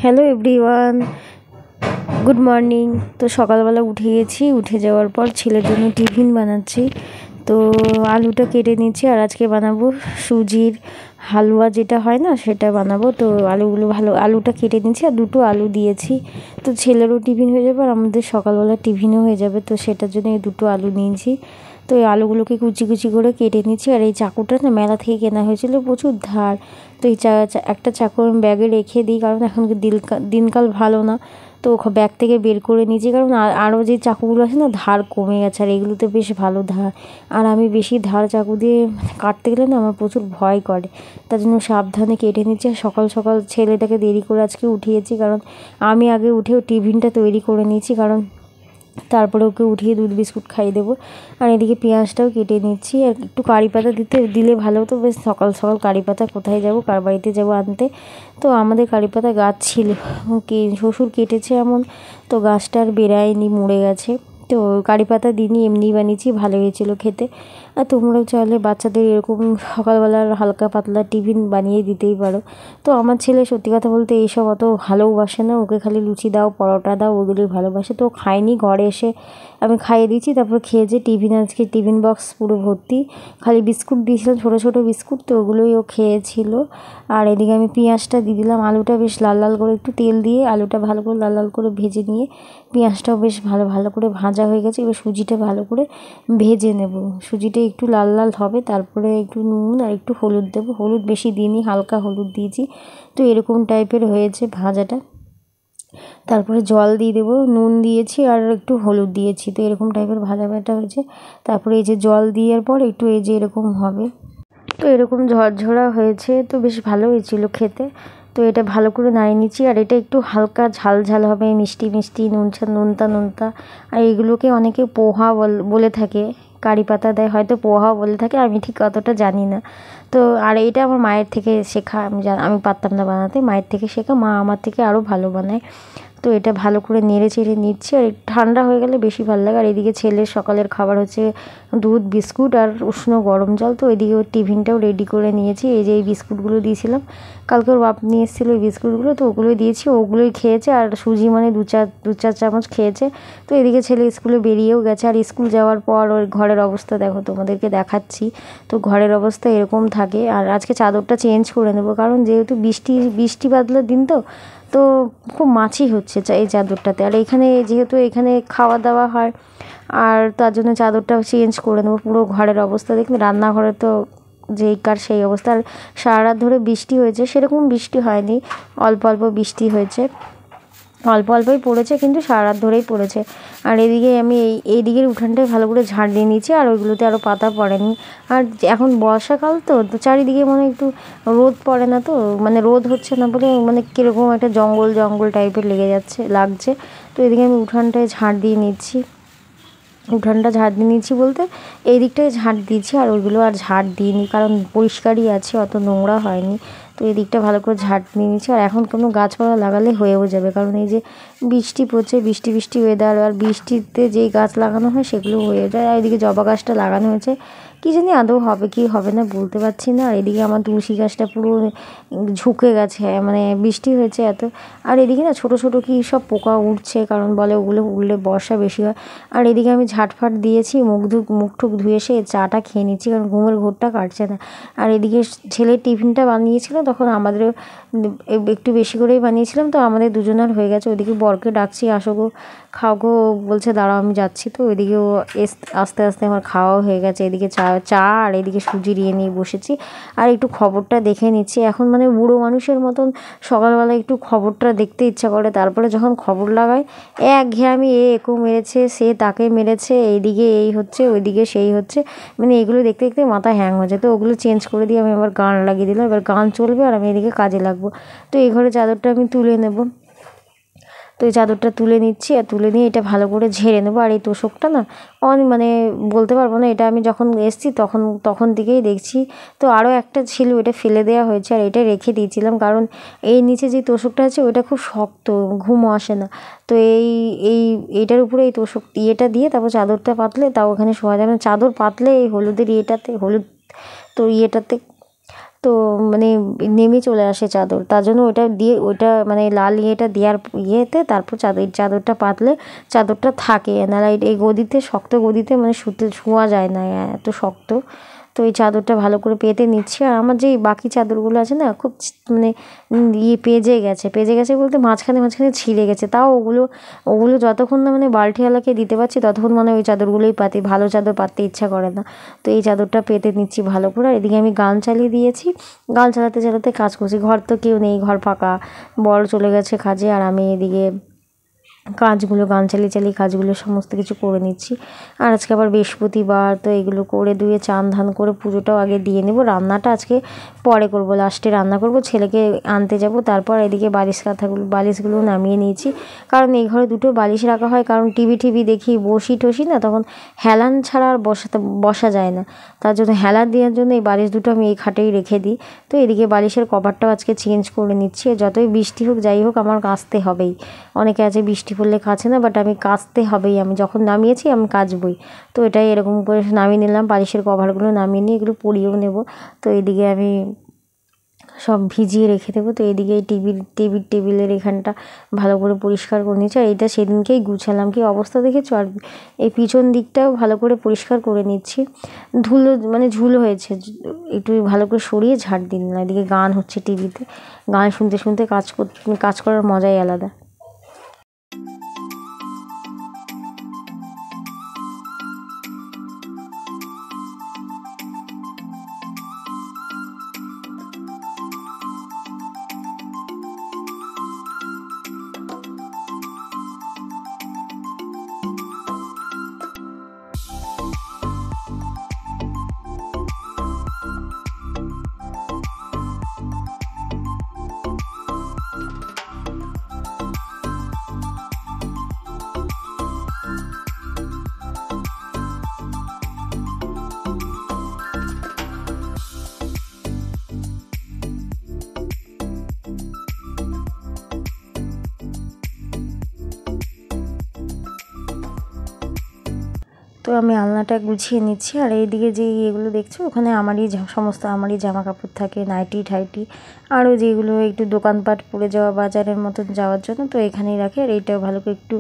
Hello everyone, good morning. তো সকালবেলা উঠে গেছি, উঠে যাওয়ার পর ছেলের জন্য টিফিন বানাচ্ছি। তো আলুটা কেটে নিচ্ছি আর আজকে বানাবো সুজির হালুয়া, যেটা হয় না সেটা বানাবো। তো আলুটা কেটে নিচ্ছি আর দুটো আলু দিয়েছি। তো ছেলেরও টিফিন হয়ে যাবে আর আমাদের সকালবেলা টিফিনও হয়ে যাবে। তো সেটার জন্য এই দুটো আলু নিয়েছি। তো এই আলুগুলোকে কুচি কুচি করে কেটে নিচ্ছি। আর এই চাকুটা না মেলা থেকে কেনা হয়েছিল, প্রচুর ধার। তো এই একটা চাকু আমি ব্যাগে রেখে দিই, কারণ এখন দিনকাল ভালো না। তো ব্যাগ থেকে বের করে নিয়েছি, কারণ আরও যে চাকুগুলো আছে না ধার কমে গেছে, আর এগুলোতে বেশ ভালো ধার। আর আমি বেশি ধার চাকু দিয়ে কাটতে গেলে না আমার প্রচুর ভয় করে, তার জন্য সাবধানে কেটে নিচ্ছি। আর সকাল সকাল ছেলেটাকে দেরি করে আজকে উঠিয়েছি, কারণ আমি আগে উঠেও টিফিনটা তৈরি করে নিয়েছি, কারণ তারপরে ওকে উঠিয়ে দুধ বিস্কুট খাইয়ে দেবো। আর এদিকে পেঁয়াজটাও কেটে নিচ্ছি। আর একটু কারি পাতা দিলে ভালো হতো। বেশ সকাল সকাল কারি পাতা কোথায় যাব, কার বাড়িতে যাব আনতে। তো আমাদের কারি পাতা গাছ ছিল, শ্বশুর কেটেছে এমন, তো গাছটা আর বেরায়নি, মরে গেছে। তো কারি পাতা দিইনি, এমনি বানিয়েছি, ভালো হয়েছিল খেতে। আর তোমরাও চাইলে বাচ্চাদের এরকম সকালবেলার হালকা পাতলা টিফিন বানিয়ে দিতেই পারো। তো আমার ছেলে সত্যি কথা বলতে এইসব অত ভালোবাসে না, ওকে খালি লুচি দাও, পরোটা দাও, ওগুলোই ভালোবাসে। তো খায়নি, ঘরে এসে আমি খাইয়ে দিয়েছি, তারপর খেয়েছে। আজকে টিফিন বক্স পুরো ভর্তি, খালি বিস্কুট দিয়েছিলাম, ছোটো ছোটো বিস্কুট, তো ওগুলোই ও খেয়েছিল। আর এদিকে আমি পেঁয়াজটা দিয়ে দিলাম, আলুটা বেশ লাল লাল করে একটু তেল দিয়ে আলুটা ভালো করে লাল লাল করে ভেজে নিয়ে, পেঁয়াজটাও বেশ ভালো করে ভাজা হয়ে গেছে। এবার সুজিটা ভালো করে ভেজে নেব। সুজিটা একটু লাল লাল হবে, তারপরে একটু নুন আর একটু হলুদ দেবো। হলুদ বেশি দিইনি, হালকা হলুদ দিয়েছি। তো এরকম টাইপের হয়েছে ভাজাটা। তারপরে জল দিয়ে দেবো, নুন দিয়েছি আর একটু হলুদ দিয়েছি। তো এরকম টাইপের ভাজা হয়েছে। তারপরে এই যে জল দেওয়ার পর একটু এই যে এরকম হবে, তো এরকম ঝরঝরা হয়েছে, তো বেশ ভালো হয়েছিল খেতে। তো এটা ভালো করে নাড়িয়ে নিচ্ছি। আর এটা একটু হালকা ঝাল ঝাল হবে, মিষ্টি মিষ্টি, নোনতা। আর এগুলোকে অনেকে পোহা বলে থাকে, কারি পাতা দেয়, হয়তো পোহাও বলে থাকে, আমি ঠিক অতটা জানি না। তো আর এটা আমার মায়ের থেকে শেখা, আমি পারতাম না বানাতে, মায়ের থেকে শেখা, মা আমার থেকে আরও ভালো বানায়। তো এটা ভালো করে নেড়ে চেড়ে নিচ্ছি। আর ঠান্ডা হয়ে গেলে বেশি ভালো লাগে। আর এদিকে ছেলের সকালের খাবার হচ্ছে দুধ বিস্কুট আর উষ্ণ গরম জল। তো এদিকে ওর টিফিনটাও রেডি করে নিয়েছি। এই যে এই বিস্কুটগুলো দিয়েছিলাম, কালকে ওর বাপ নিয়ে এসেছিলো এই বিস্কুটগুলো, তো ওগুলোই দিয়েছি, ওগুলোই খেয়েছে। আর সুজি মানে দু চার চামচ খেয়েছে। তো এদিকে ছেলে স্কুলে বেরিয়েও গেছে। আর স্কুল যাওয়ার পর ওর ঘরের অবস্থা দেখো, তোমাদেরকে দেখাচ্ছি। তো ঘরের অবস্থা এরকম থাকে। আর আজকে চাদরটা চেঞ্জ করে নেবো, কারণ যেহেতু বৃষ্টি বাদলার দিন, তো খুব মাছি হচ্ছে এই চাদরটাতে। আর যেহেতু এখানে খাওয়া দাওয়া হয়, আর তার জন্য চাদরটা চেঞ্জ করে নেবো। পুরো ঘরের অবস্থা দেখবে, রান্নাঘরে তো সেই অবস্থা। আর সারা রাত ধরে বৃষ্টি হয়েছে, সেরকম বৃষ্টি হয়নি, অল্প অল্প বৃষ্টি হয়েছে, অল্প অল্পই পড়েছে, কিন্তু সারা রাত ধরেই পড়েছে। আর এদিকে আমি এই দিকের উঠানটায় ভালো করে ঝাড় দিয়ে নিয়েছি, আর ওইগুলোতে আরও পাতা পড়েনি। আর এখন বর্ষাকাল, তো চারিদিকে একটু রোদ পড়ে না, তো রোদ হচ্ছে না বলে কীরকম একটা জঙ্গল টাইপের লাগছে। তো এদিকে আমি উঠানটায় ঝাড় দিয়ে নিচ্ছি। উঠানটা ঝাড় দিয়ে নিচ্ছি বলতে এই দিকটায় ঝাড় দিয়েছি, আর ওইগুলো আর ঝাড় দিইনি, কারণ পরিষ্কারই আছে, অত নোংরা হয়নি। তো এই দিকটা ভালো করে ঝাড় দিয়ে নিচ্ছি। আর এখন কোনো গাছপালা লাগালে হয়েও যাবে, কারণ এই যে বৃষ্টি পড়ছে, বৃষ্টি ওয়েদার, আর বৃষ্টিতে যেই গাছ লাগানো হয় সেগুলো হয়ে যায়। আর এদিকে জবা গাছটা লাগানো হয়েছে, কী জানি আদৌ হবে কি হবে না বলতে পারছি না। আর এদিকে আমার তুলসী গাছটা পুরো ঝুঁকে গেছে, বৃষ্টি হয়েছে এত। আর এদিকে না ছোটো ছোটো কী সব পোকা উঠছে, কারণ বলে ওগুলো উঠলে বর্ষা বেশি হয়। আর এদিকে আমি ঝাঁটফাট দিয়েছি, মুখ টুক ধুয়ে এসে চাটা খেয়ে নিচ্ছি, কারণ ঘুমের ঘোরটা কাটছে না। আর এদিকে ছেলের টিফিনটা বানিয়েছিল, তখন আমাদেরও একটু বেশি করেই বানিয়েছিলাম, তো আমাদের দুজনের হয়ে গেছে। ওইদিকে বরকে ডাকছি, আসো গো খাও গো, বলছে দাঁড়াও আমি যাচ্ছি। তো ওইদিকেও আস্তে আস্তে আমার খাওয়াও হয়ে গেছে। এদিকে চা আর এদিকে সুজি নিয়ে বসেছি, আর একটু খবরটা দেখে নিচ্ছি। এখন বুড়ো মানুষের মতন সকালবেলা একটু খবরটা দেখতে ইচ্ছা করে, তারপরে যখন খবর লাগায় একঘেয়েমি, একে মেরেছে, সে তাকে মেরেছে, এইদিকে এই হচ্ছে, ওইদিকে সেই হচ্ছে, এগুলো দেখতে দেখতে মাথা হ্যাং হয়ে যায়। তো ওগুলো চেঞ্জ করে দিয়ে আমি আবার গান লাগিয়ে দিলাম, এবার গান চলবে আর আমি এদিকে কাজে লাগবো। তো এই ঘরে চাদরটা আমি তুলে নেব। তো এই চাদরটা তুলে নিচ্ছি, আর তুলে নিয়ে এটা ভালো করে ঝেড়ে নেবো। আর এই তোষকটা না বলতে পারবো না, এটা আমি যখন এসেছি তখন থেকেই দেখছি। তো আরও একটা ছিল, এটা ফেলে দেওয়া হয়েছে, আর এটা রেখে দিয়েছিলাম, কারণ এই নিচে যে তোষকটা আছে ওইটা খুব শক্ত, ঘুমও আসে না। তো এইটার উপরে এই ইয়েটা দিয়ে তারপর চাদরটা পাতলে তাও ওখানে শোয়া যাবে না। চাদর পাতলে এই হলুদ, তো ইয়েটাতে, তো তো মানে নেমে চলে আসে চাদর, তার জন্য ওটা দিয়ে ওটা মানে লাল ইয়েটা দেওয়ার ইয়েতে তারপর চাদরটা পাতলে চাদরটা থাকে, নাহলে এই গদিতে শক্ত গদিতে মানে শোয়া যায় না, এত শক্ত। তো এই চাদরটা ভালো করে পেতে নিচ্ছি। আর আমার যে বাকি চাদরগুলো আছে না খুব মানে পেজে গেছে বলতে মাঝখানে ছিঁড়ে গেছে, তাও ওগুলো যতক্ষণ না মানে বালতিওয়ালাকে দিতে পারছি ততক্ষণ মানে ওই চাদরগুলোই পাতি, ভালো চাদর পাততে ইচ্ছা করে না। তো এই চাদরটা পেতে নিচ্ছি ভালো করে। আর এদিকে আমি গান চালিয়ে দিয়েছি, গান চালাতে চালাতে কাজ করছি। ঘর তো কেউ নেই, ঘর ফাঁকা, বর চলে গেছে কাজে, আর আমি এদিকে গান চালিয়ে কাজগুলো সমস্ত কিছু করে নিচ্ছি। আর আজকে আবার বৃহস্পতিবার, তো এগুলো করে ধুয়ে চান ধান করে পুজোটাও আগে দিয়ে নেব। রান্নাটা আজকে পরে করব, লাস্টে রান্না করব, ছেলেকে আনতে যাব। তারপর এদিকে বালিশগুলো নামিয়ে নিয়েছি, কারণ এই ঘরে দুটো বালিশ রাখা হয়, কারণ টিভি দেখি বসি না, তখন হেলান ছাড়া আর বসা যায় না, তার জন্য হেলান দেওয়ার জন্য এই বালিশ দুটো আমি এই খাটেই রেখে দিই। তো এদিকে বালিশের কভারটাও আজকে চেঞ্জ করে নিচ্ছি। যতই বৃষ্টি হোক যাই হোক আমার কাচতে হবেই। অনেকে আছে বৃষ্টি পড়লে কাছে না, বাট আমি কাচতে হবেই, আমি যখন নামিয়েছি আমি কাচবই। তো এটাই এরকম করে নামিয়ে নিলাম, বালিশের কভারগুলো নামিয়ে নিয়ে এগুলো পরিয়েও নেব। তো এদিকে আমি সব ভিজিয়ে রেখে দেবো। তো এদিকে টেবিলের এখানটা ভালো করে পরিষ্কার করে নিচ্ছি। আর এইটা সেদিনকেই গুছালাম, কি অবস্থা দেখেছো। আর এই পিছন দিকটাও ভালো করে পরিষ্কার করে নিচ্ছি, ঝুল হয়েছে, একটু ভালো করে সরিয়ে ঝাড় দিন না। এদিকে গান হচ্ছে টিভিতে, গান শুনতে শুনতে কাজ করার মজাই আলাদা। তো আমি আলনাটা গুছিয়ে নিচ্ছি। আর এইদিকে যে এগুলো দেখছো ওখানে সমস্ত আমারই জামা কাপড় থাকে, নাইটি ঠাইটি, আরও যেগুলো একটু দোকানপাট পড়ে যাওয়া বাজারের মতন যাওয়ার জন্য, তো এখানেই রাখি। আর এইটাও ভালো করে একটু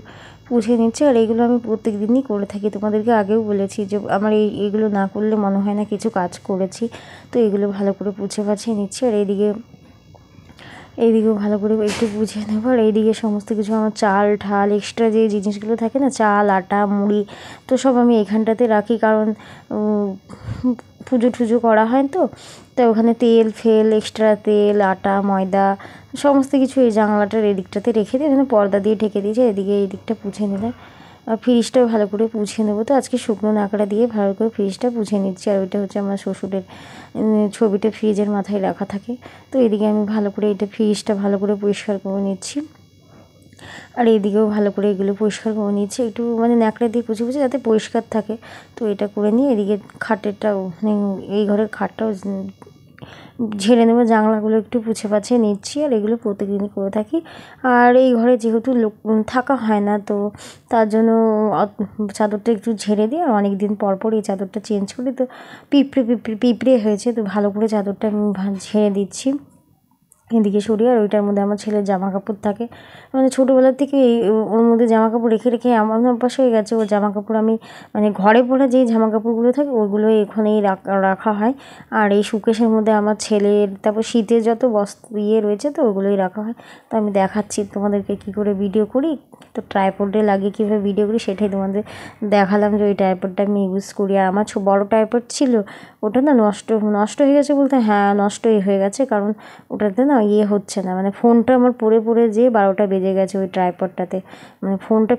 পুছে নিচ্ছে। আর এইগুলো আমি প্রত্যেক দিনই করে থাকি, তোমাদেরকে আগেও বলেছি যে আমার এইগুলো না করলে মনে হয় না কিছু কাজ করেছি। তো এগুলো ভালো করে পাছিয়ে নিচ্ছি। আর এইদিকেও ভালো করে একটু বুঝিয়ে নেবো। আর এইদিকে সমস্ত কিছু আমার চাল ঠাল এক্সট্রা যে জিনিসগুলো থাকে না, চাল আটা মুড়ি, তো সব আমি এখানটাতে রাখি, কারণ পুজো টুজো করা হয় তো ওখানে এক্সট্রা তেল আটা ময়দা সমস্ত কিছু এই জানলাটার এদিকটাতে রেখে দিই, এখানে পর্দা দিয়ে ঢেকে দিয়েছি। এদিকে এই দিকটা পুছে নিলাম। আর ফ্রিজটাও ভালো করে পুছে নেবো। তো আজকে শুকনো নাকড়া দিয়ে ভালো করে ফ্রিজটা পুছে নিচ্ছি। আর ওইটা হচ্ছে আমার শ্বশুরের ছবিটা ফ্রিজের মাথায় রাখা থাকে। তো এদিকে আমি ভালো করে ফ্রিজটা ভালো করে পরিষ্কার করে নিচ্ছি। আর এইদিকেও ভালো করে এগুলো পরিষ্কার করে নিচ্ছি, একটু মানে ন্যাকড়া দিয়ে পুছে যাতে পরিষ্কার থাকে। তো এটা করে নিয়ে এদিকে খাটেরটাও এই ঘরের খাটটাও ঝেড়ে নেবো, জানলাগুলো একটু পাছিয়ে নিচ্ছি। আর এগুলো প্রত্যেকদিনই করে থাকি। আর এই ঘরে যেহেতু থাকা হয় না, তো তার জন্য চাদরটা একটু ঝেড়ে দিই। আর অনেক দিন পর এই চাদরটা চেঞ্জ করি। তো পিঁপড়ে হয়েছে, তো ভালো করে চাদরটা আমি ঝেড়ে দিচ্ছি এদিকে সরিয়ে। আর ওইটার মধ্যে আমার ছেলের জামা কাপড় থাকে, মানে ছোটোবেলার থেকে ওর মধ্যে জামা কাপড় রেখে আমার অভ্যাস হয়ে গেছে। ওর জামা কাপড় আমি মানে ঘরে পরা যেই জামা কাপড়গুলো থাকে ওগুলো এখানেই রাখা হয়। আর এই শোকেসের মধ্যে আমার ছেলের, তারপর শীতের যত রয়েছে তো ওগুলোই রাখা হয়। তো আমি দেখাচ্ছি তোমাদেরকে কী করে ভিডিও করি। তো ট্রাইপডে লাগিয়ে কীভাবে ভিডিও করি সেটাই তোমাদের দেখালাম, যে ওই ট্রাইপডটা আমি ইউজ করি। আর আমার বড়ো ট্রাইপড ছিল, ওটা না নষ্ট হয়ে গেছে বলতে হ্যাঁ নষ্টই হয়ে গেছে, কারণ ওটাতে না হচ্ছে না, মানে ফোনটা আমার পড়ে যেয়ে 12টা বেজে গেছে ওই ট্রাইপডটাতে, মানে ফোনটা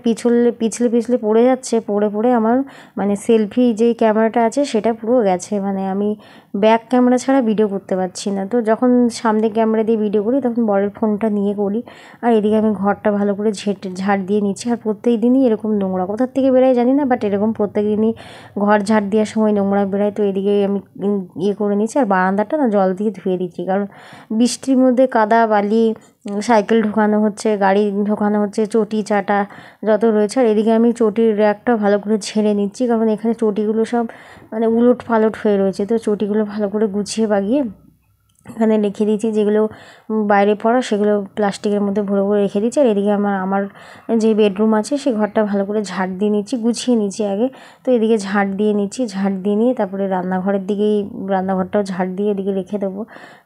পিছলে পড়ে যাচ্ছে, পড়ে আমার মানে সেলফি যেই ক্যামেরাটা আছে সেটা পুরো গেছে, মানে আমি ব্যাক ক্যামেরা ছাড়া ভিডিও করতে পারছি না। তো যখন সামনে ক্যামেরা দিয়ে ভিডিও করি তখন বরের ফোনটা নিয়ে করি। আর এদিকে আমি ঘরটা ভালো করে ঝাড় দিয়ে নিচ্ছি। আর প্রত্যেক দিনই এরকম নোংরা কোথার থেকে বেরোয় জানি না, বাট এরকম প্রত্যেক দিনই ঘর ঝাড় দেওয়ার সময় নোংরা বেরোয়। তো এদিকে আমি করে নিচ্ছি। আর বারান্দাটা না জল দিয়ে ধুয়ে দিচ্ছি, কারণ বৃষ্টির মধ্যে কাদা বালি, সাইকেল ঢোকানো হচ্ছে, গাড়ি ঢোকানো হচ্ছে, চটি চাটা যত রয়েছে। আর এদিকে আমি চটির র্যাকটা ভালো করে ঝেড়ে নিচ্ছি, কারণ এখানে চটিগুলো সব মানে উলট পালট হয়ে রয়েছে। তো চটিগুলো ভালো করে গুছিয়ে বাগিয়ে এখানে রেখে দিয়েছি, যেগুলো বাইরে পড়া সেগুলো প্লাস্টিকের মধ্যে ভরে ভরে রেখে দিয়েছি। আর এদিকে আমার যে বেডরুম আছে সেই ঘরটা ভালো করে ঝাড় দিয়ে নিচ্ছি, গুছিয়ে নিচ্ছি আগে। তো এদিকে ঝাড় দিয়ে নিচ্ছি, ঝাড় দিয়ে নিয়ে তারপরে রান্নাঘরের দিকেই রান্নাঘরটাও ঝাড় দিয়ে এদিকে রেখে দেবো।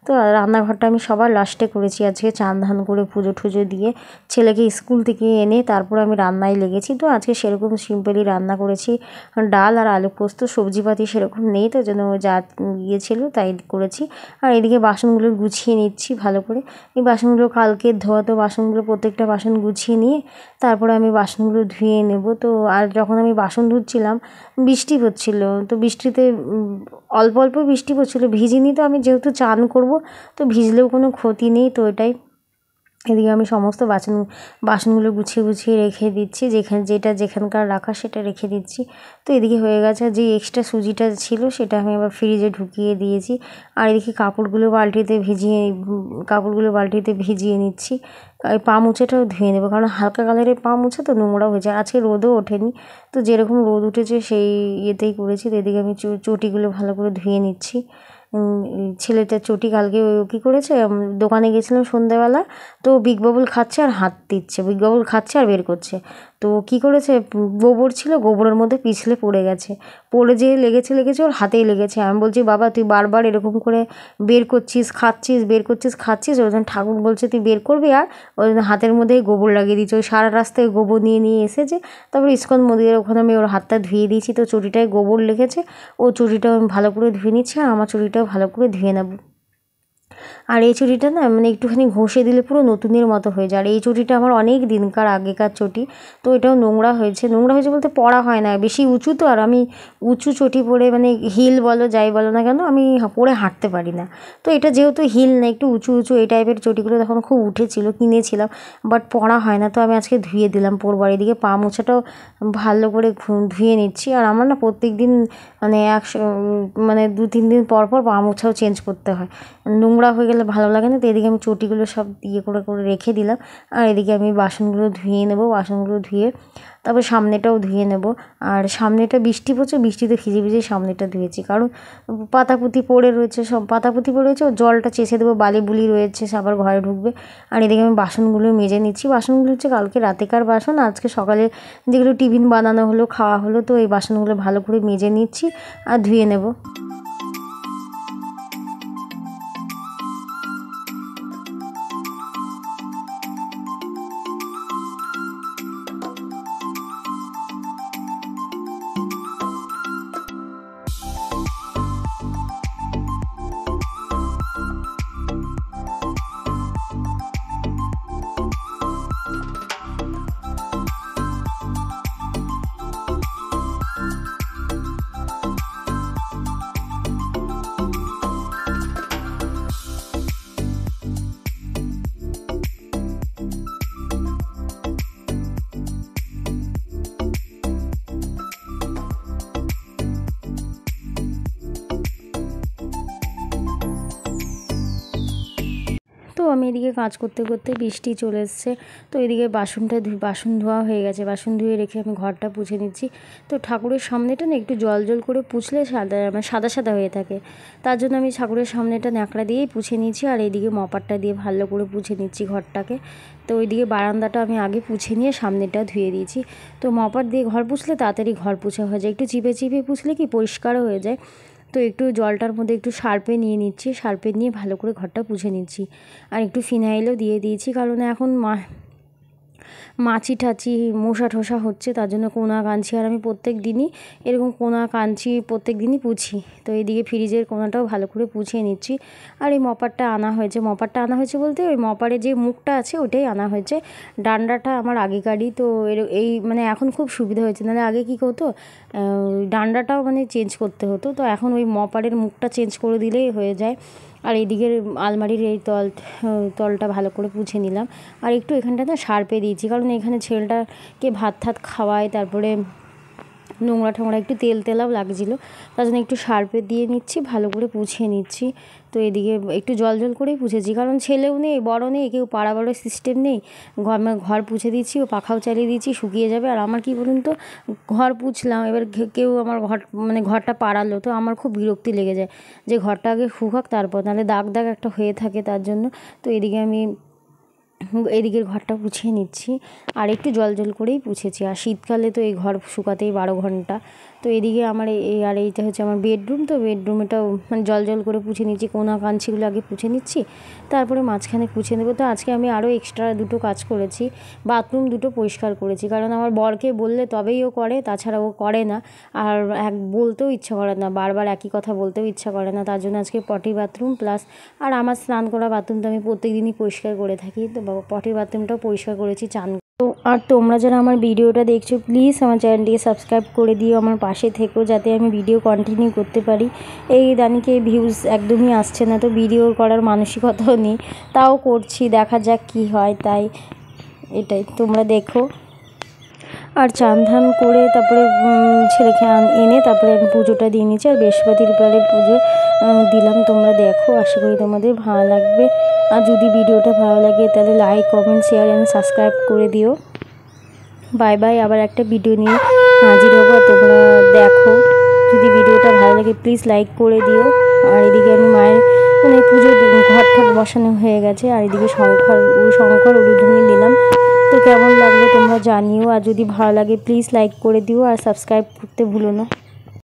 তো রান্নাঘরটা আমি সবার লাস্টে করেছি আজকে, চান ধান করে পুজো টুজো দিয়ে ছেলেকে স্কুল থেকে এনে তারপর আমি রান্নায় লেগেছি। তো আজকে সেরকম সিম্পলি রান্না করেছি, ডাল আর আলু পোস্ত, সবজিপাতি সেরকম নেই, তো জন্য যা ছিল তাই করেছি। আর এদিকে বাসনগুলো গুছিয়ে নিচ্ছি ভালো করে। এই বাসনগুলো কালকে ধোয়া, তো বাসনগুলো প্রত্যেকটা বাসন গুছিয়ে নিয়ে তারপরে আমি বাসনগুলো ধুয়ে নেব। তো আর যখন আমি বাসন ধুচ্ছিলাম বৃষ্টি হচ্ছিলো, তো বৃষ্টিতে অল্প অল্প বৃষ্টি পড়ছিলো, ভিজিনি। তো আমি যেহেতু চান করব তো ভিজলেও কোনো ক্ষতি নেই, তো এটাই। এদিকে আমি সমস্ত বাসনগুলো গুছিয়ে গুছিয়ে রেখে দিচ্ছি, যেখানকার রাখা সেটা রেখে দিচ্ছি। তো এদিকে হয়ে গেছে, যে এক্সট্রা সুজিটা ছিল সেটা আমি আবার ফ্রিজে ঢুকিয়ে দিয়েছি। আর এদিকে কাপড়গুলো বালতিতে ভিজিয়ে নিচ্ছি। পা মুছেটাও ধুয়ে নেবো, কারণ হালকা কালারের পা মুছে তো নোংরা হয়ে যায়। আজকে রোদও ওঠেনি, তো যেরকম রোদ উঠেছে সেই ইয়েতেই করেছি। তো এদিকে আমি চটিগুলো ভালো করে ধুয়ে নিচ্ছি। ছেলেটার চটি কালকে কী করেছে, দোকানে গেছিলাম সন্ধ্যাবেলা, তো বিগ বাবুল খাচ্ছে আর হাত দিচ্ছে, বিগ বাবুল খাচ্ছে আর বের করছে। তো কী করেছে, গোবর ছিল, গোবরের মধ্যে পিছলে পড়ে গেছে, পড়ে যেয়ে লেগেছে ওর হাতেই লেগেছে। আমি বলছি বাবা তুই বারবার এরকম করে বের করছিস খাচ্ছিস, ওই জন্য ঠাকুর বলছে তুই বের করবি, আর ওই জন্য হাতের মধ্যেই গোবর লাগিয়ে দিয়েছে। ওই সারা রাস্তায় গোবর নিয়ে এসেছে। তারপর ইস্কন মন্দিরের ওখানে আমি ওর হাতটা ধুয়ে দিয়েছি, তো চটিটায় গোবর লেগেছে, ও চটিটাও আমি ভালো করে ধুয়ে নিচ্ছি, আর আমার চটিটাও ভালো করে ধুয়ে নেব। আর এই চটিটা না মানে একটুখানি ঘষে দিলে পুরো নতুনের মতো হয়ে যায়। আর এই চটিটা আমার অনেক দিনকার আগেকার চটি, তো এটাও নোংরা হয়েছে বলতে পরা হয় না, বেশি উঁচু তো, আর আমি উঁচু চটি পরে মানে হিল বলো যাই বলো না কেন আমি পরে হাঁটতে পারি না। তো এটা যেহেতু হিল না, একটু উঁচু এই টাইপের চটিগুলো তখন খুব উঠেছিল, কিনেছিলাম, বাট পরা হয় না। তো আমি আজকে ধুয়ে দিলাম পরবার। এদিকে পা মোছাটাও ভালো করে ধুয়ে নিচ্ছি। আর আমার না প্রত্যেক দিন মানে 2-3 দিন পর পর পা মোছাও চেঞ্জ করতে হয়, নোংরা হয়ে গেলে ভালো লাগে না। তো এদিকে আমি চটিগুলো সব করে রেখে দিলাম। আর এদিকে আমি বাসনগুলো ধুয়ে নেব, বাসনগুলো ধুয়ে তারপর সামনেটাও ধুয়ে নেব। আর সামনেটা বৃষ্টি পড়ছে, বৃষ্টিতে ভিজে সামনেটা ধুয়েছি, কারণ পাতাপুতি পড়ে রয়েছে, ও জলটা চেঁচে দেবো, বালি বুলি রয়েছে, সে আবার ঘরে ঢুকবে। আর এদিকে আমি বাসনগুলো মেজে নিচ্ছি। বাসনগুলো হচ্ছে কালকে রাতেকার বাসন, আজকে সকালে যেগুলো টিফিন বানানো হলো, খাওয়া হলো, তো এই বাসনগুলো ভালো করে মেজে নিচ্ছি আর ধুয়ে নেব। তো আমি এদিকে কাজ করতে করতে বৃষ্টি চলে এসছে। তো এদিকে বাসন ধোয়া হয়ে গেছে, বাসন ধুয়ে রেখে আমি ঘরটা পুছে নিচ্ছি। তো ঠাকুরের সামনেটা না একটু জল করে পুছলে সাদা হয়ে থাকে, তার জন্য আমি ঠাকুরের সামনেটা ন্যাকড়া দিয়েই পুছে নিচ্ছি। আর এইদিকে মপারটা দিয়ে ভালো করে পুছে নিচ্ছি ঘরটাকে। তো ওইদিকে বারান্দাটা আমি আগে পুছে নিয়ে সামনেটা ধুয়ে দিয়েছি। তো মপার দিয়ে ঘর পুছলে তাড়াতাড়ি ঘর পুছা হয়ে যায়, একটু চিপে পুছলে কি পরিষ্কারও হয়ে যায়। তো একটু জলটার মধ্যে একটু সার্পে নিয়ে ভালো করে ঘরটা পুছে নিচ্ছি। আর একটু ফিনাইলও দিয়ে দিয়েছি, কারণ এখন মাছি টাছি মশা ঠোসা হচ্ছে, তার জন্য কোনা কাঞ্চি আর আমি প্রত্যেক দিনই এরকম কোনা কাঞ্চি প্রত্যেক দিনই পুছি। তো এইদিকে ফ্রিজের কোনাটাও ভালো করে পুছিয়ে নিচ্ছি। আর এই মপারটা আনা হয়েছে বলতে ওই মপারে যে মুখটা আছে ওটাই আনা হয়েছে, ডান্ডাটা আমার আগেকারই। তো এই মানে এখন খুব সুবিধা হয়েছে, নাহলে আগে কী হতো ডান্ডাটাও মানে চেঞ্জ করতে হতো, তো এখন ওই মপারের মুখটা চেঞ্জ করে দিলেই হয়ে যায়। আর এইদিকের আলমারির এই তলটা ভালো করে পুছে নিলাম। আর একটু এখানটাতে সার্পে দিয়েছি, কারণ এখানে ছেলেটাকে ভাত খাওয়াই, তারপরে নোংরা ঠোংরা একটু তেল তেলাও লাগছিলো, তার জন্য একটু সার্ফে দিয়ে নিচ্ছি, ভালো করে পুছিয়ে নিচ্ছি। তো এদিকে একটু জল জল করেই পুছেছি, কারণ ছেলেও নেই, বড় নেই, কেউ পাড়াবাড়োর সিস্টেম নেই। ঘর পুছে দিচ্ছি, ও পাখাও চালিয়ে দিচ্ছি, শুকিয়ে যাবে। আর আমার কি বলুন তো, ঘর পুছলাম, এবার কেউ আমার ঘরটা পাড়ালো, তো আমার খুব বিরক্তি লেগে যায় যে ঘরটা আগে শুকাক তারপর, নাহলে দাগ দাগ একটা হয়ে থাকে তার জন্য। তো এদিকে আমি এদিকের ঘরটা পুছিয়ে নিচ্ছি, আর একটু জল জল করেই পুছেছি। আর শীতকালে তো এই ঘর শুকাতেই 12 ঘন্টা। তো এদিকে আমার এইটা হচ্ছে আমার বেডরুম, তো বেডরুমেটাও জল জল করে পুছে নিচ্ছি, কোনা কাঞ্চিগুলো আগে পুছে নিচ্ছি, তারপরে মাঝখানে পুছে নেবো। তো আজকে আমি আরও এক্সট্রা 2টো কাজ করেছি, বাথরুম 2টো পরিষ্কার করেছি, কারণ আমার বরকে বললে তবেই ও করে, তাছাড়া ও করে না। আর বলতেও ইচ্ছা করে না, বারবার একই কথা বলতেও ইচ্ছা করে না, তার জন্য আজকে পটি বাথরুম প্লাস আর আমার স্নান করা বাথরুমটা আমি প্রত্যেক দিনই পরিষ্কার করে থাকি, তো পটি বাথরুমটাও পরিষ্কার করেছি চান। তো আর তোমরা যারা আমার ভিডিওটা দেখছো প্লিজ আমার চ্যানেলটিকে সাবস্ক্রাইব করে দিও, আমার পাশে থেকো, যাতে আমি ভিডিও কন্টিনিউ করতে পারি। এই দানিকে ভিউজ একদমই আসছে না, তো ভিডিও করার মানসিকতাও নেই, তাও করছি, দেখা যাক কি হয়। তাই এটাই, তোমরা দেখো। আর চান ধান করে তারপরে ছেলেকে এনে তারপরে আমি পুজোটা দিয়ে নিচ্ছি, আর বৃহস্পতিবারে পুজো দিলাম। তোমরা দেখো, আশা করি তোমাদের ভালো লাগবে। আর যদি ভিডিওটা ভালো লাগে তাহলে like, comment, share and subscribe করে দিও। বাই বাই, আবার একটা ভিডিও নিয়ে হাজির হবো, তোমরা দেখো। যদি ভিডিওটা ভালো লাগে প্লিজ লাইক করে দিও। আর এদিকে আমি মায়ের পুজোর ঘর ঠট বসানো হয়ে গেছে, আর এদিকে শঙ্কর উলুধ্বনি দিলাম। তো কেমন লাগলো তোমরা জানিও, আর যদি ভালো লাগে প্লিজ লাইক করে দিও, আর সাবস্ক্রাইব করতে ভুলো না।